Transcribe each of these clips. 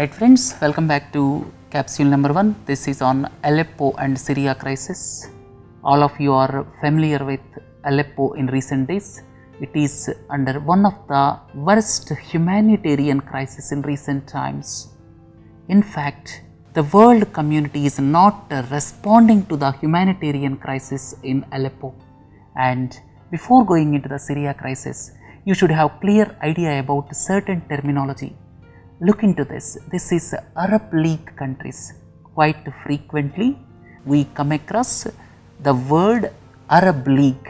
Right friends, welcome back to capsule number 1. This is on Aleppo and Syria crisis. All of you are familiar with Aleppo in recent days. It is under one of the worst humanitarian crises in recent times. In fact, the world community is not responding to the humanitarian crisis in Aleppo. And before going into the Syria crisis, you should have clear idea about certain terminology. Look into this. This is Arab League countries. Quite frequently, we come across the word Arab League.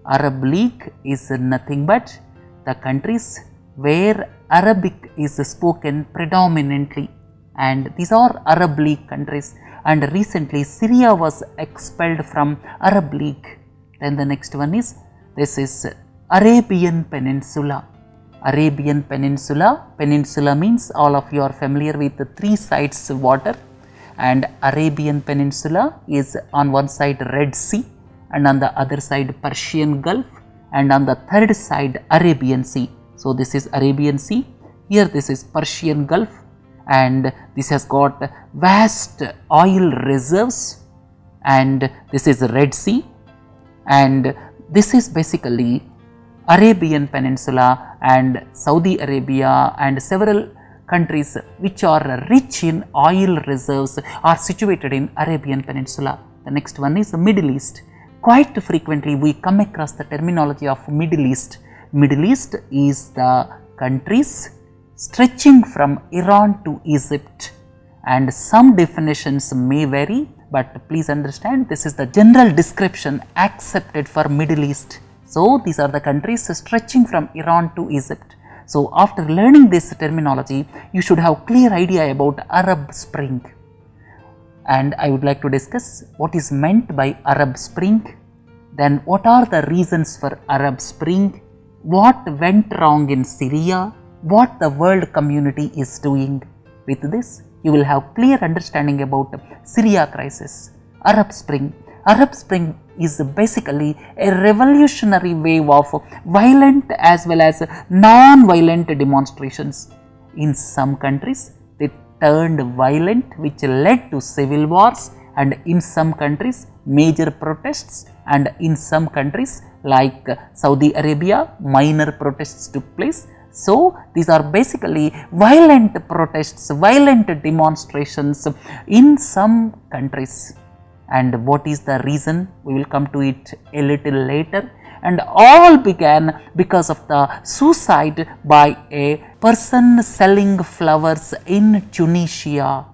Arab League is nothing but the countries where Arabic is spoken predominantly, and these are Arab League countries. And recently, Syria was expelled from Arab League. Then the next one is, this is Arabian Peninsula. Arabian Peninsula. Peninsula means all of you are familiar with the three sides water, and Arabian Peninsula is on one side Red Sea, and on the other side Persian Gulf, and on the third side Arabian Sea. So this is Arabian Sea, here this is Persian Gulf, and this has got vast oil reserves, and this is Red Sea, and this is basically Arabian Peninsula, and Saudi Arabia and several countries which are rich in oil reserves are situated in Arabian Peninsula. The next one is Middle East. Quite frequently we come across the terminology of Middle East. Middle East is the countries stretching from Iran to Egypt, and some definitions may vary, but please understand this is the general description accepted for Middle East. So these are the countries stretching from Iran to Egypt. So after learning this terminology, you should have clear idea about Arab Spring. And I would like to discuss what is meant by Arab Spring, then what are the reasons for Arab Spring, what went wrong in Syria, what the world community is doing. With this, you will have clear understanding about Syria crisis. Arab Spring. Arab Spring is basically a revolutionary wave of violent as well as non-violent demonstrations. In some countries, they turned violent, which led to civil wars, and in some countries, major protests, and in some countries like Saudi Arabia, minor protests took place. So these are basically violent protests, violent demonstrations in some countries. And what is the reason? We will come to it a little later. And all began because of the suicide by a person selling flowers in Tunisia.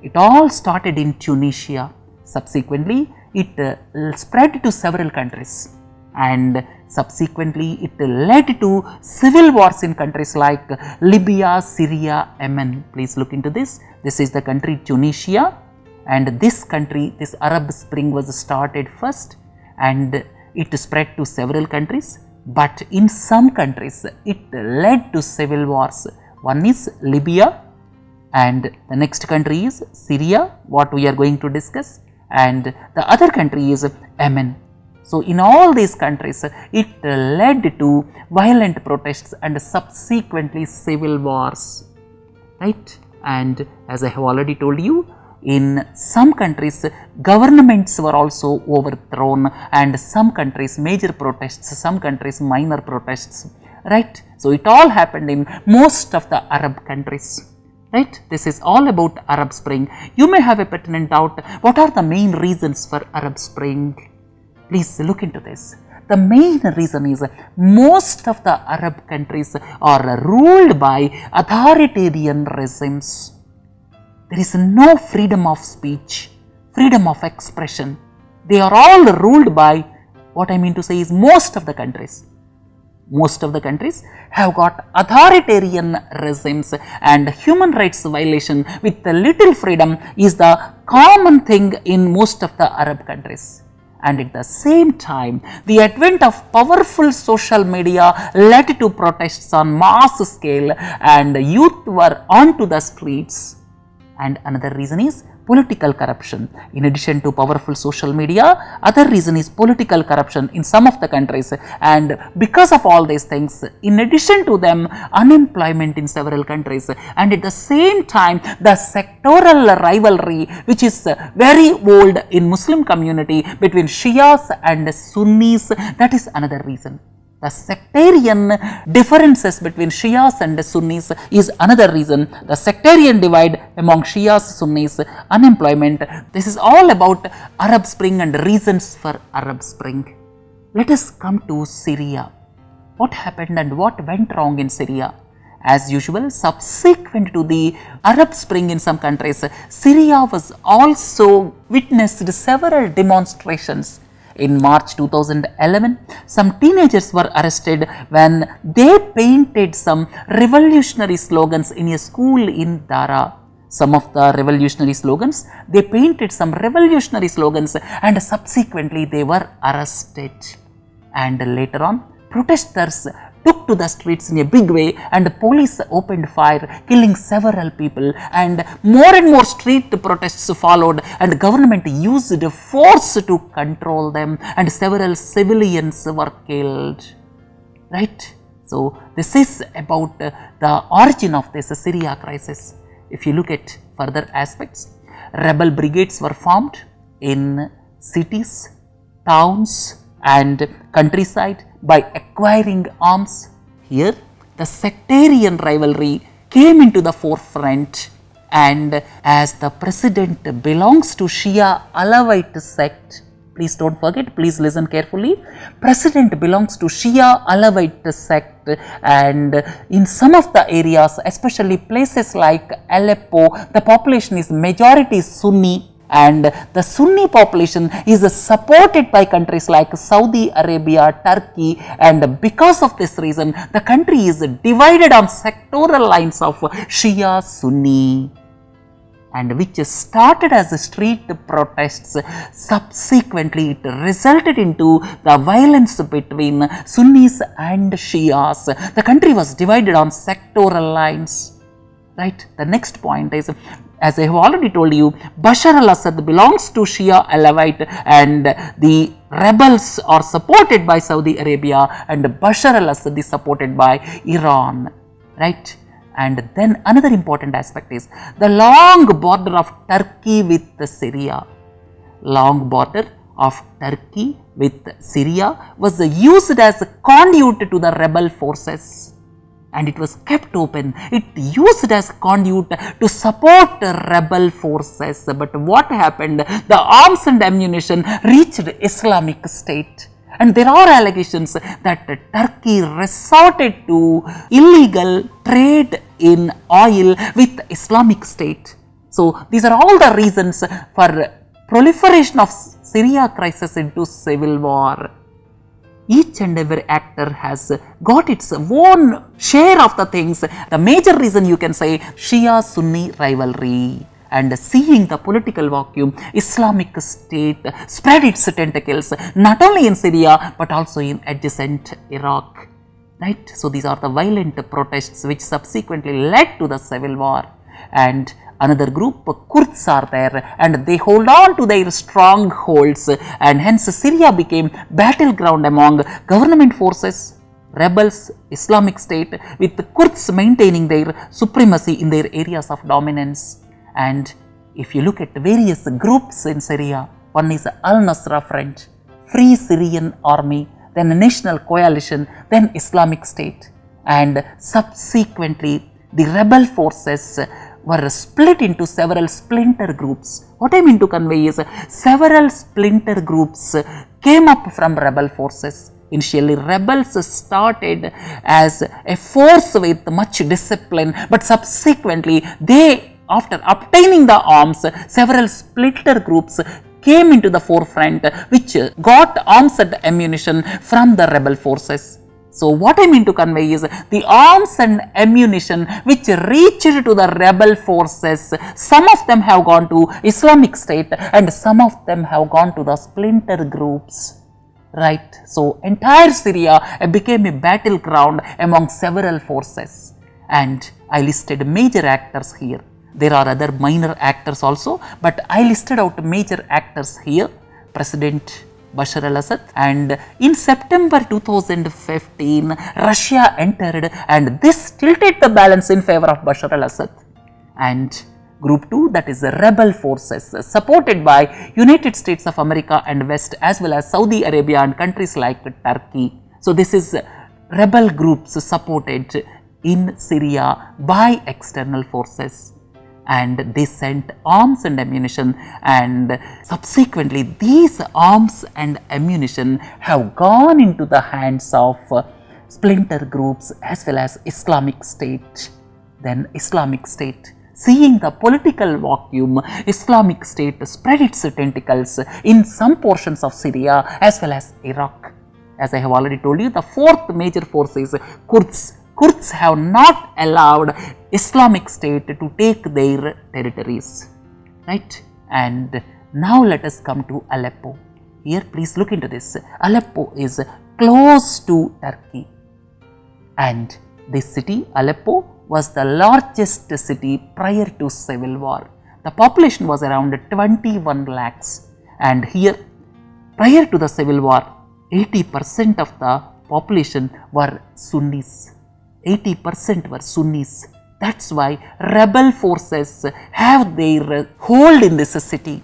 It all started in Tunisia. Subsequently, it spread to several countries, and subsequently it led to civil wars in countries like Libya, Syria, Yemen. Please look into this. This is the country Tunisia. And this country, this Arab Spring was started first, and it spread to several countries, but in some countries it led to civil wars. One is Libya, and the next country is Syria, what we are going to discuss, and the other country is Yemen. So in all these countries it led to violent protests and subsequently civil wars, right? And as I have already told you, in some countries, governments were also overthrown, and some countries major protests, some countries minor protests, right? So it all happened in most of the Arab countries, right? This is all about Arab Spring. You may have a pertinent doubt, what are the main reasons for Arab Spring? Please look into this. The main reason is most of the Arab countries are ruled by authoritarian regimes. There is no freedom of speech, freedom of expression. They are all ruled by, what I mean to say is most of the countries. Most of the countries have got authoritarian regimes, and human rights violation with little freedom is the common thing in most of the Arab countries. And at the same time, the advent of powerful social media led to protests on mass scale, and youth were onto the streets. And another reason is political corruption. In addition to powerful social media, other reason is political corruption in some of the countries, and because of all these things, in addition to them, unemployment in several countries, and at the same time the sectoral rivalry which is very old in Muslim community between Shias and Sunnis, that is another reason. The sectarian differences between Shias and Sunnis is another reason. The sectarian divide among Shias, Sunnis, unemployment. This is all about Arab Spring and reasons for Arab Spring. Let us come to Syria. What happened and what went wrong in Syria? As usual, subsequent to the Arab Spring in some countries, Syria was also witnessed several demonstrations. In March 2011, some teenagers were arrested when they painted some revolutionary slogans in a school in Dara. Some of the revolutionary slogans, they painted some revolutionary slogans and subsequently they were arrested. And later on, protesters took to the streets in a big way and the police opened fire, killing several people, and more street protests followed and government used force to control them and several civilians were killed. Right? So, this is about the origin of this Syria crisis. If you look at further aspects, rebel brigades were formed in cities, towns and countryside by acquiring arms. Here, the sectarian rivalry came into the forefront, and as the president belongs to Shia Alawite sect, please don't forget, please listen carefully, president belongs to Shia Alawite sect, and in some of the areas, especially places like Aleppo, the population is majority Sunni, and the Sunni population is supported by countries like Saudi Arabia, Turkey, and because of this reason, the country is divided on sectoral lines of Shia Sunni, and which started as street protests. Subsequently, it resulted into the violence between Sunnis and Shias. The country was divided on sectoral lines. Right? The next point is, as I have already told you, Bashar al-Assad belongs to Shia Alawite and the rebels are supported by Saudi Arabia and Bashar al-Assad is supported by Iran. Right? And then another important aspect is the long border of Turkey with Syria. Long border of Turkey with Syria was used as a conduit to the rebel forces. And it was kept open. It used as conduit to support rebel forces. But what happened? The arms and ammunition reached Islamic State. And there are allegations that Turkey resorted to illegal trade in oil with Islamic State. So, these are all the reasons for proliferation of Syria crisis into civil war. Each and every actor has got its own share of the things. The major reason you can say Shia-Sunni rivalry, and seeing the political vacuum, Islamic State spread its tentacles not only in Syria but also in adjacent Iraq. Right? So, these are the violent protests which subsequently led to the civil war, and another group, Kurds, are there and they hold on to their strongholds, and hence Syria became battleground among government forces, rebels, Islamic State, with the Kurds maintaining their supremacy in their areas of dominance. And if you look at various groups in Syria, one is Al-Nusra Front, Free Syrian Army, then National Coalition, then Islamic State, and subsequently the rebel forces were split into several splinter groups. What I mean to convey is several splinter groups came up from rebel forces. Initially, rebels started as a force with much discipline, but subsequently they, after obtaining the arms, several splinter groups came into the forefront which got arms and ammunition from the rebel forces. So, what I mean to convey is the arms and ammunition which reached to the rebel forces, some of them have gone to Islamic State and some of them have gone to the splinter groups. Right? So, entire Syria became a battleground among several forces, and I listed major actors here. There are other minor actors also, but I listed out major actors here. President Bashar al-Assad, and in September 2015 Russia entered and this tilted the balance in favor of Bashar al-Assad. And Group 2, that is the rebel forces supported by United States of America and West as well as Saudi Arabia and countries like Turkey. So this is rebel groups supported in Syria by external forces, and they sent arms and ammunition, and subsequently these arms and ammunition have gone into the hands of splinter groups as well as Islamic State. Then Islamic State, seeing the political vacuum, Islamic State spread its tentacles in some portions of Syria as well as Iraq. As I have already told you, the fourth major force is Kurds. Kurds have not allowed Islamic State to take their territories, right? And now let us come to Aleppo. Here please look into this. Aleppo is close to Turkey, and this city, Aleppo, was the largest city prior to civil war. The population was around 21 lakhs, and here prior to the civil war 80% of the population were Sunnis. 80% were Sunnis. That's why rebel forces have their hold in this city.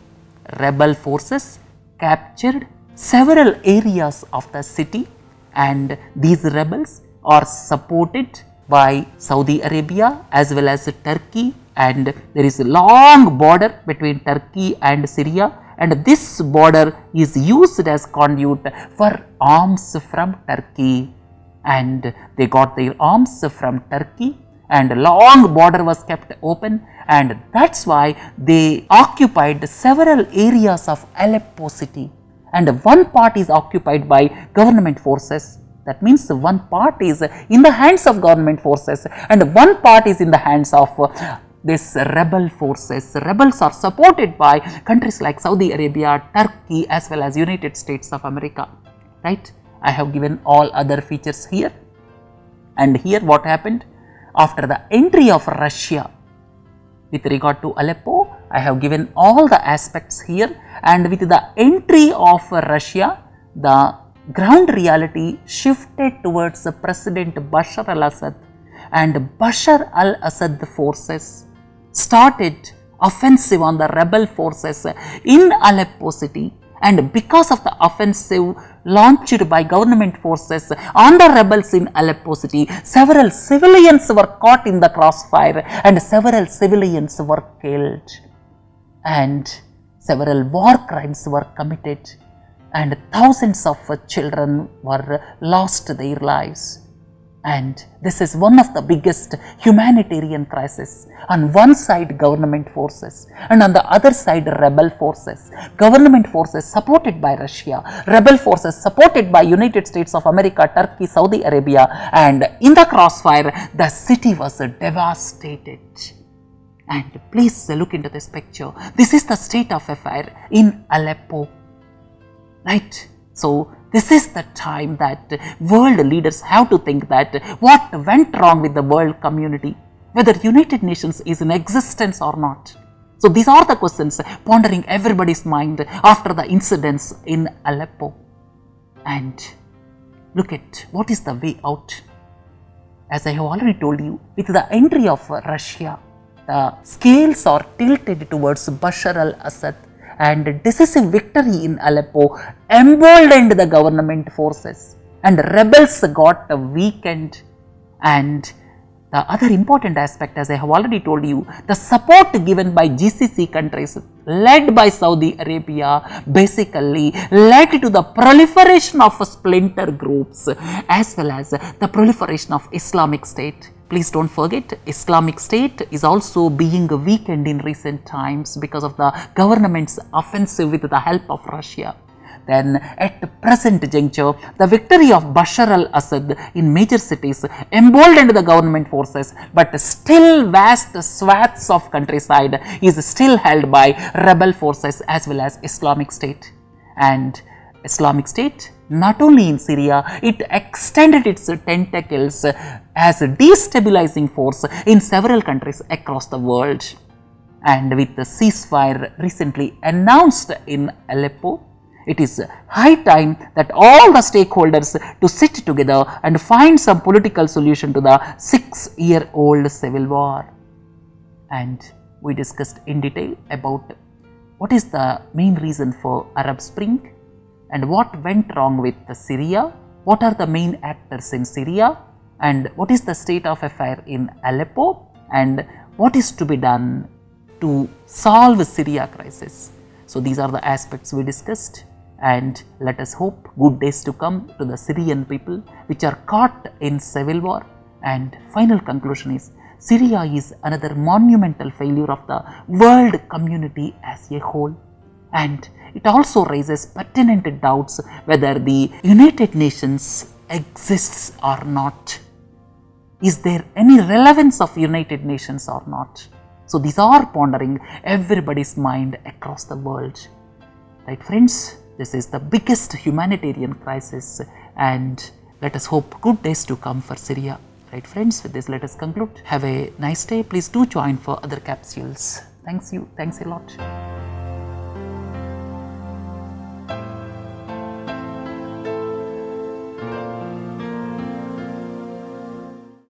Rebel forces captured several areas of the city, and these rebels are supported by Saudi Arabia as well as Turkey, and there is a long border between Turkey and Syria, and this border is used as conduit for arms from Turkey, and they got their arms from Turkey, and a long border was kept open, and that's why they occupied several areas of Aleppo city, and one part is occupied by government forces. That means one part is in the hands of government forces and one part is in the hands of this rebel forces. Rebels are supported by countries like Saudi Arabia, Turkey as well as United States of America, right? I have given all other features here, and here what happened after the entry of Russia with regard to Aleppo. I have given all the aspects here, and with the entry of Russia, the ground reality shifted towards President Bashar al-Assad, and Bashar al-Assad forces started offensive on the rebel forces in Aleppo city, and because of the offensive launched by government forces on the rebels in Aleppo city, several civilians were caught in the crossfire and several civilians were killed, and several war crimes were committed, and thousands of children were lost their lives. And this is one of the biggest humanitarian crises. On one side government forces, and on the other side rebel forces. Government forces supported by Russia, rebel forces supported by United States of America, Turkey, Saudi Arabia, and in the crossfire the city was devastated. And please look into this picture. This is the state of affair in Aleppo, right? So this is the time that world leaders have to think that what went wrong with the world community, whether United Nations is in existence or not. So these are the questions pondering everybody's mind after the incidents in Aleppo. And look at what is the way out. As I have already told you, with the entry of Russia, the scales are tilted towards Bashar al-Assad, and decisive victory in Aleppo emboldened the government forces, and rebels got weakened. And the other important aspect, as I have already told you, the support given by GCC countries led by Saudi Arabia basically led to the proliferation of splinter groups as well as the proliferation of Islamic State. Please don't forget, Islamic State is also being weakened in recent times because of the government's offensive with the help of Russia. Then at the present juncture, the victory of Bashar al-Assad in major cities emboldened the government forces, but still vast swaths of countryside is still held by rebel forces as well as Islamic State. And Islamic State, not only in Syria, it extended its tentacles as a destabilizing force in several countries across the world. and with the ceasefire recently announced in Aleppo, it is high time that all the stakeholders to sit together and find some political solution to the 6-year-old civil war. And we discussed in detail about what is the main reason for Arab Spring and what went wrong with Syria, what are the main actors in Syria, and what is the state of affair in Aleppo, and what is to be done to solve Syria crisis. So these are the aspects we discussed, and let us hope good days to come to the Syrian people which are caught in civil war. And final conclusion is, Syria is another monumental failure of the world community as a whole, and it also raises pertinent doubts whether the United Nations exists or not. Is there any relevance of United Nations or not? So these are pondering everybody's mind across the world. Right friends, this is the biggest humanitarian crisis, and let us hope good days to come for Syria. Right friends, with this let us conclude. Have a nice day. Please do join for other capsules. Thanks a lot.